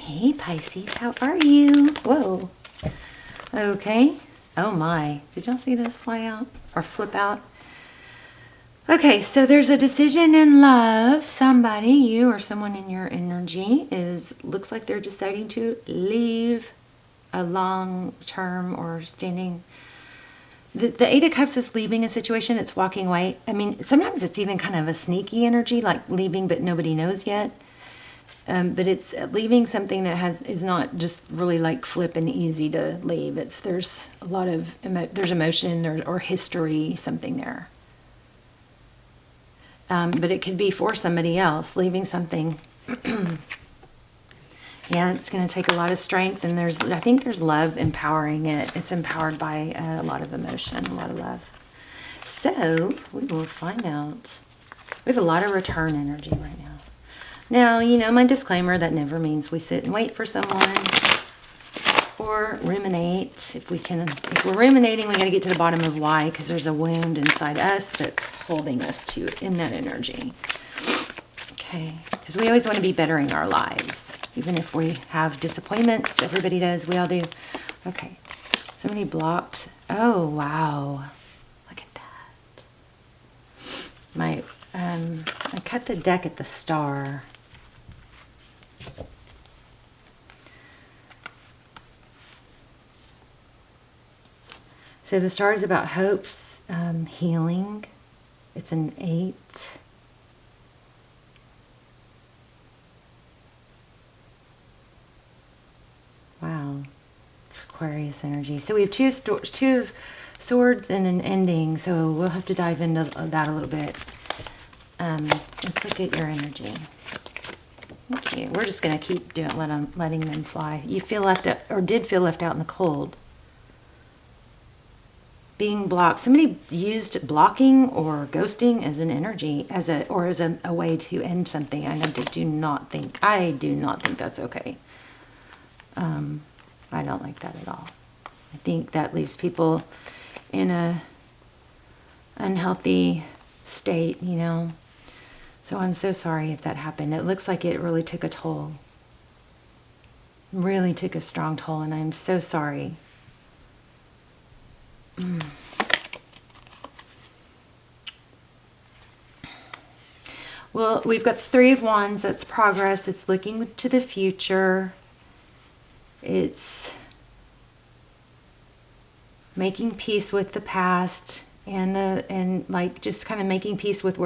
Hey Pisces, how are you? Whoa. Okay. Oh my. Did y'all see this fly out or flip out? Okay, so there's a decision in love. Somebody, you or someone in your energy, looks like they're deciding to leave a long-term or standing. The Eight of Cups is leaving a situation. It's walking away. I mean, sometimes it's even kind of a sneaky energy, like leaving but nobody knows yet. But it's leaving something that is not just really like flip and easy to leave. There's a lot of there's emotion or history, something there. But it could be for somebody else, leaving something. Yeah, it's going to take a lot of strength, and I think there's love empowering it. It's empowered by a lot of emotion, a lot of love. So we will find out. We have a lot of return energy right now. Now, you know my disclaimer, that never means we sit and wait for someone or ruminate. If we're ruminating, we got to get to the bottom of why, because there's a wound inside us that's holding us in that energy. Okay, because we always want to be bettering our lives, even if we have disappointments. Everybody does. We all do. Okay, somebody blocked. Oh wow, look at that. I cut the deck at the star. So the star is about hopes, healing. It's an 8. Wow, it's Aquarius energy. So we have two of swords and an ending. So we'll have to dive into that a little bit. Let's look at your energy. Okay, we're just going to keep letting them fly. You feel left out, or did feel left out in the cold. Being blocked. Somebody used blocking or ghosting as an energy, as a way to end something. I do not think that's okay. I don't like that at all. I think that leaves people in a unhealthy state, you know. So I'm so sorry if that happened. It looks like it really took a toll. Really took a strong toll, and I'm so sorry. Well, we've got the Three of Wands. That's progress. It's looking to the future. It's making peace with the past and like just kind of making peace with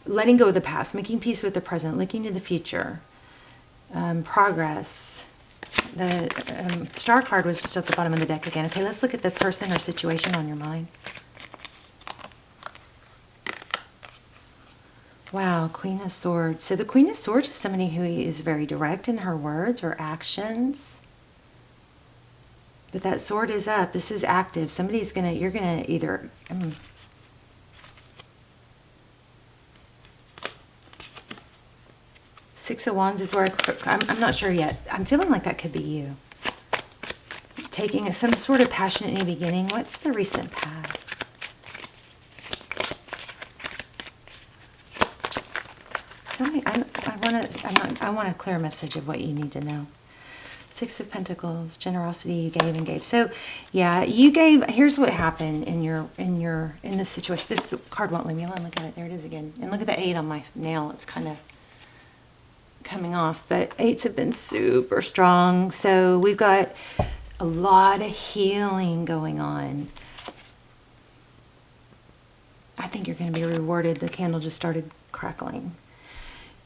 letting go of the past, making peace with the present, looking to the future. Progress. The star card was just at the bottom of the deck again. Okay, let's look at the person or situation on your mind. Wow, Queen of Swords. So the Queen of Swords is somebody who is very direct in her words or actions. But that sword is up. This is active. You're gonna either... Six of Wands is where I'm not sure yet. I'm feeling like that could be you. Taking some sort of passionate new beginning. What's the recent past? Tell me, I want a clear message of what you need to know. Six of Pentacles, generosity, you gave and gave. So yeah, you gave. Here's what happened in this situation. This card won't leave me alone. Look at it. There it is again. And look at the 8 on my nail. It's kind of coming off, but 8s have been super strong. So we've got a lot of healing going on. I think you're going to be rewarded. The candle just started crackling.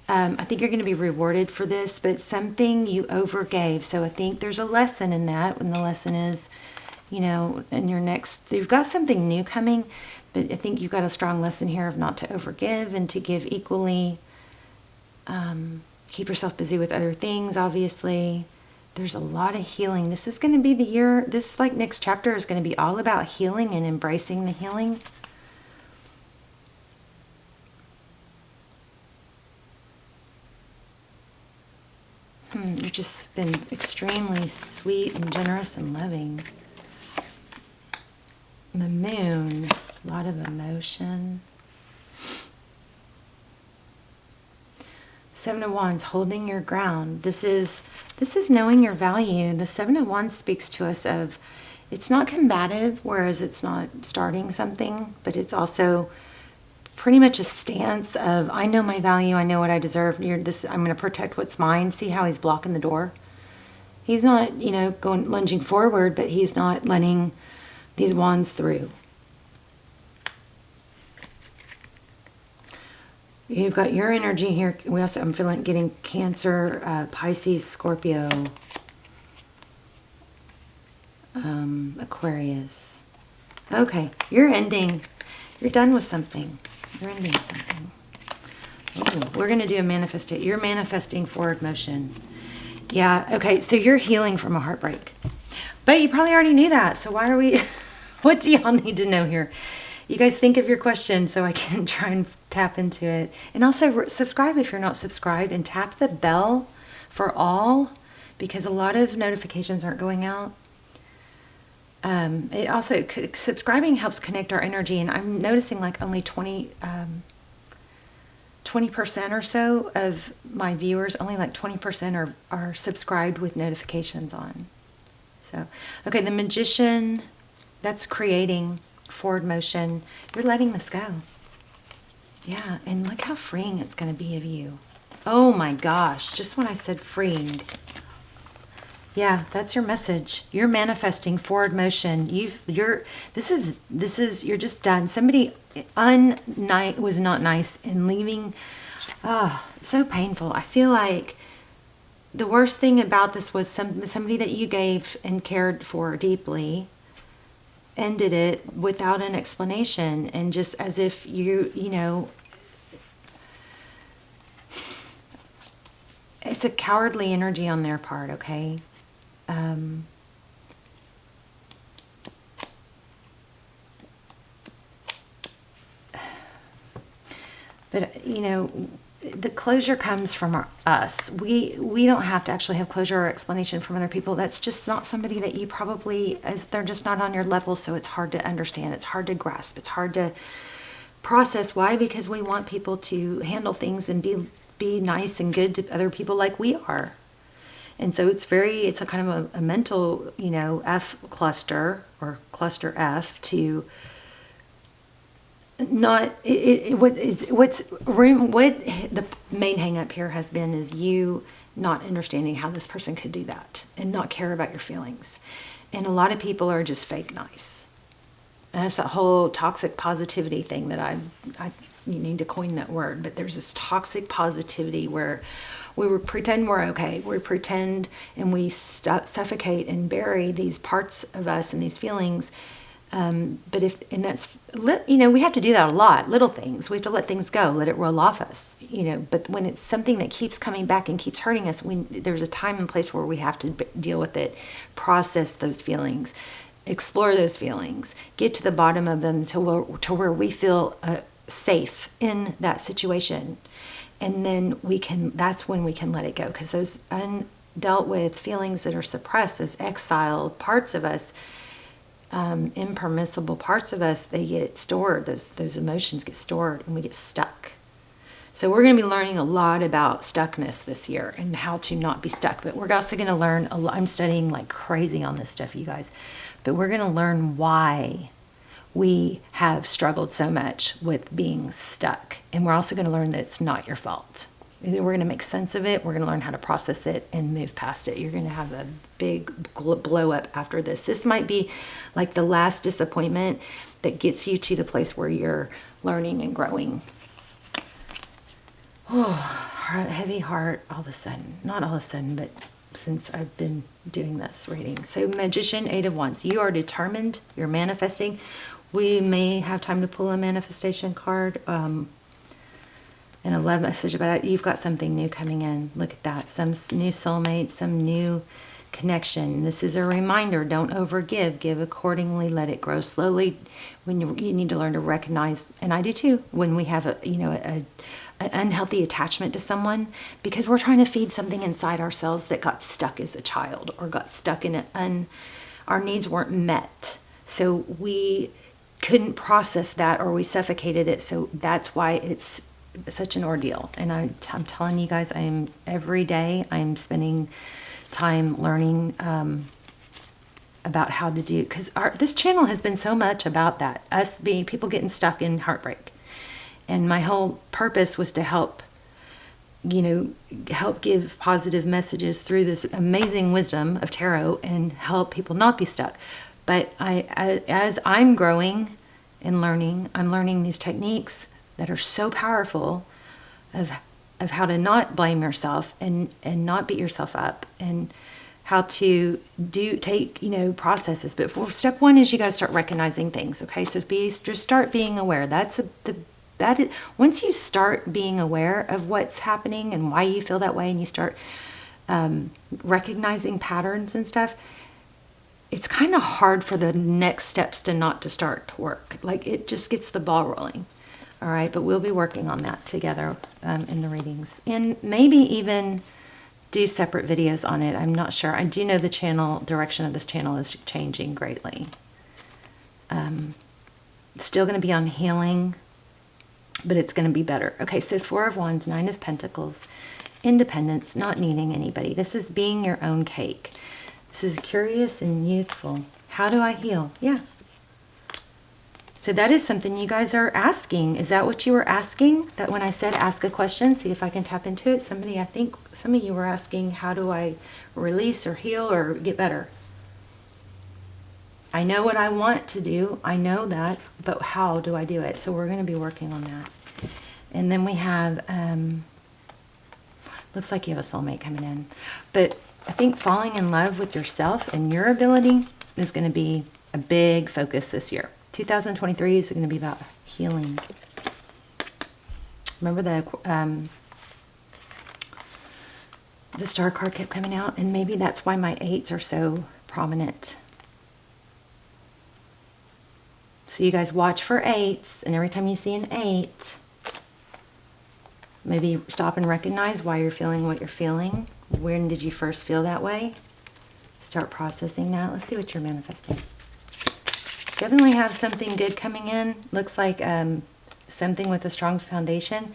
I think you're going to be rewarded for this, but something you overgave. So I think there's a lesson in that, and the lesson is, you know, in your next, you've got something new coming, but I think you've got a strong lesson here of not to overgive and to give equally. Keep yourself busy with other things, obviously. There's a lot of healing. This is going to be the year, this like next chapter is going to be all about healing and embracing the healing. You've just been extremely sweet and generous and loving. The Moon, a lot of emotion. Seven of Wands, holding your ground. This is knowing your value. The Seven of Wands speaks to us of, it's not combative, whereas it's not starting something, but it's also pretty much a stance of, I know my value, I know what I deserve. I'm going to protect what's mine. See how he's blocking the door? He's not, you know, lunging forward, but he's not letting these wands through. You've got your energy here. I'm feeling getting Cancer, Pisces, Scorpio, Aquarius. Okay, you're ending. You're done with something. You're ending something. Oh, we're going to do a manifestation. You're manifesting forward motion. Yeah, okay, so you're healing from a heartbreak. But you probably already knew that, so why are we... What do y'all need to know here? You guys think of your question so I can try and tap into it. And also subscribe if you're not subscribed, and tap the bell for all, because a lot of notifications aren't going out. It also, subscribing helps connect our energy, and I'm noticing like only 20% or so of my viewers, only like 20% are subscribed with notifications on. So, okay, the Magician, that's creating forward motion. You're letting this go. Yeah, and look how freeing it's going to be of you. Oh my gosh, just when I said freeing. Yeah, that's your message. You're manifesting forward motion. You're just done. Somebody was not nice and leaving. Oh, so painful. I feel like the worst thing about this was somebody that you gave and cared for deeply ended it without an explanation, and just as if you know, it's a cowardly energy on their part, okay? But you know, the closure comes from us. We don't have to actually have closure or explanation from other people. That's just not somebody that you probably, as they're just not on your level, so it's hard to understand. It's hard to grasp. It's hard to process. Why? Because we want people to handle things and be nice and good to other people like we are. And so it's a kind of a mental, you know, F cluster, or cluster F, to not what the main hang up here has been is you not understanding how this person could do that and not care about your feelings. And a lot of people are just fake nice. And it's a whole toxic positivity thing that you need to coin that word, but there's this toxic positivity where we pretend we're okay. We pretend and we suffocate and bury these parts of us and these feelings. But that's, you know, we have to do that a lot. Little things. We have to let things go, let it roll off us, you know. But when it's something that keeps coming back and keeps hurting us, there's a time and place where we have to deal with it, process those feelings, explore those feelings, get to the bottom of them to where we feel safe in that situation. And then that's when we can let it go, because those undealt with feelings that are suppressed, those exiled parts of us, impermissible parts of us, they get stored. Those emotions get stored, and we get stuck. So we're going to be learning a lot about stuckness this year and how to not be stuck. But we're also going to learn a lot. I'm studying like crazy on this stuff, you guys. But we're going to learn why we have struggled so much with being stuck. And we're also going to learn that it's not your fault. We're going to make sense of it. We're going to learn how to process it and move past it. You're going to have a big blow up after this. This might be like the last disappointment that gets you to the place where you're learning and growing. Oh, heavy heart all of a sudden. Not all of a sudden, but since I've been doing this reading. So Magician, 8 of Wands. You are determined. You're manifesting. We may have time to pull a manifestation card. And a love message about it. You've got something new coming in. Look at that. Some new soulmate, some new connection. This is a reminder. Don't overgive. Give accordingly. Let it grow slowly. When you need to learn to recognize, and I do too, when we have an unhealthy attachment to someone, because we're trying to feed something inside ourselves that got stuck as a child, or got stuck in our needs weren't met. So we couldn't process that, or we suffocated it. So that's why it's such an ordeal. And I'm telling you guys, every day I'm spending time learning about how to do, because this channel has been so much about that, us being people getting stuck in heartbreak. And my whole purpose was to help, you know, help give positive messages through this amazing wisdom of tarot and help people not be stuck. But as I'm growing and learning, I'm learning these techniques that are so powerful of how to not blame yourself and not beat yourself up, and how to take, you know, processes. But step one is you got to start recognizing things. Okay, so just start being aware. Once you start being aware of what's happening and why you feel that way, and you start recognizing patterns and stuff, it's kind of hard for the next steps to start to work. Like, it just gets the ball rolling. All right, but we'll be working on that together in the readings, and maybe even do separate videos on it. I'm not sure. I do know the direction of this channel is changing greatly. It's still going to be on healing, but it's going to be better. Okay, so 4 of Wands, 9 of Pentacles, independence, not needing anybody. This is being your own cake. This is curious and youthful. How do I heal? Yeah. So that is something you guys are asking. Is that what you were asking? That when I said ask a question, see if I can tap into it. I think some of you were asking, how do I release or heal or get better? I know what I want to do. I know that, but how do I do it? So we're going to be working on that. And then we have, looks like you have a soulmate coming in. But I think falling in love with yourself and your ability is going to be a big focus this year. 2023 is going to be about healing. Remember the star card kept coming out, and maybe that's why my 8s are so prominent. So you guys watch for 8s, and every time you see an 8, maybe stop and recognize why you're feeling what you're feeling. When did you first feel that way? Start processing that. Let's see what you're manifesting. Definitely have something good coming in. Looks like something with a strong foundation.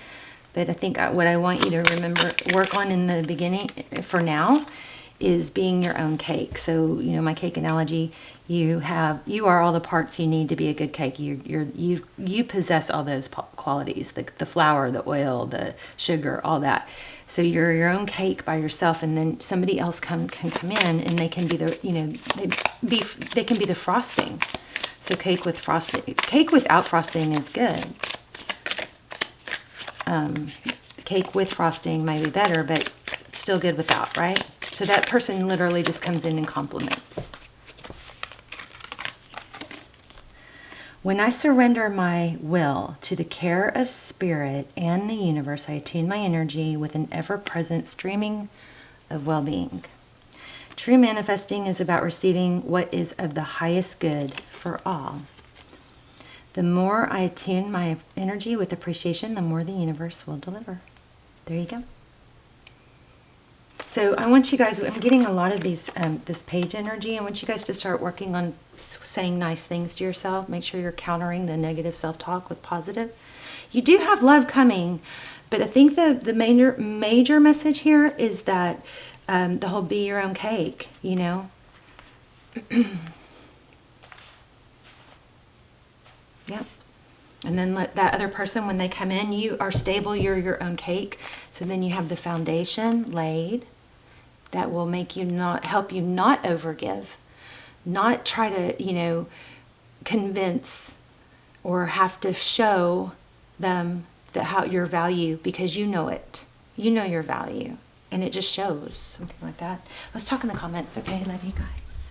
But I think what I want you to remember, work on in the beginning, for now, is being your own cake. So, you know, my cake analogy, you are all the parts you need to be a good cake. You possess all those qualities, the flour, the oil, the sugar, all that. So you're your own cake by yourself, and then somebody else can come in, and they can be the, you know, they can be the frosting. So cake with frosting. Cake without frosting is good. Cake with frosting might be better, but it's still good without, right? So that person literally just comes in and compliments. When I surrender my will to the care of spirit and the universe, I attune my energy with an ever-present streaming of well-being. True manifesting is about receiving what is of the highest good for all. The more I attune my energy with appreciation, the more the universe will deliver. There you go. So I want you guys, I'm getting a lot of these, this page energy. I want you guys to start working on saying nice things to yourself. Make sure you're countering the negative self-talk with positive. You do have love coming, but I think the major message here is that the whole be your own cake, you know. Yep. And then let that other person, when they come in, you are stable, you're your own cake. So then you have the foundation laid that will make you help you not overgive, not try to, you know, convince or have to show them your value, because you know it. You know your value. And it just shows, something like that. Let's talk in the comments, okay? Love you guys.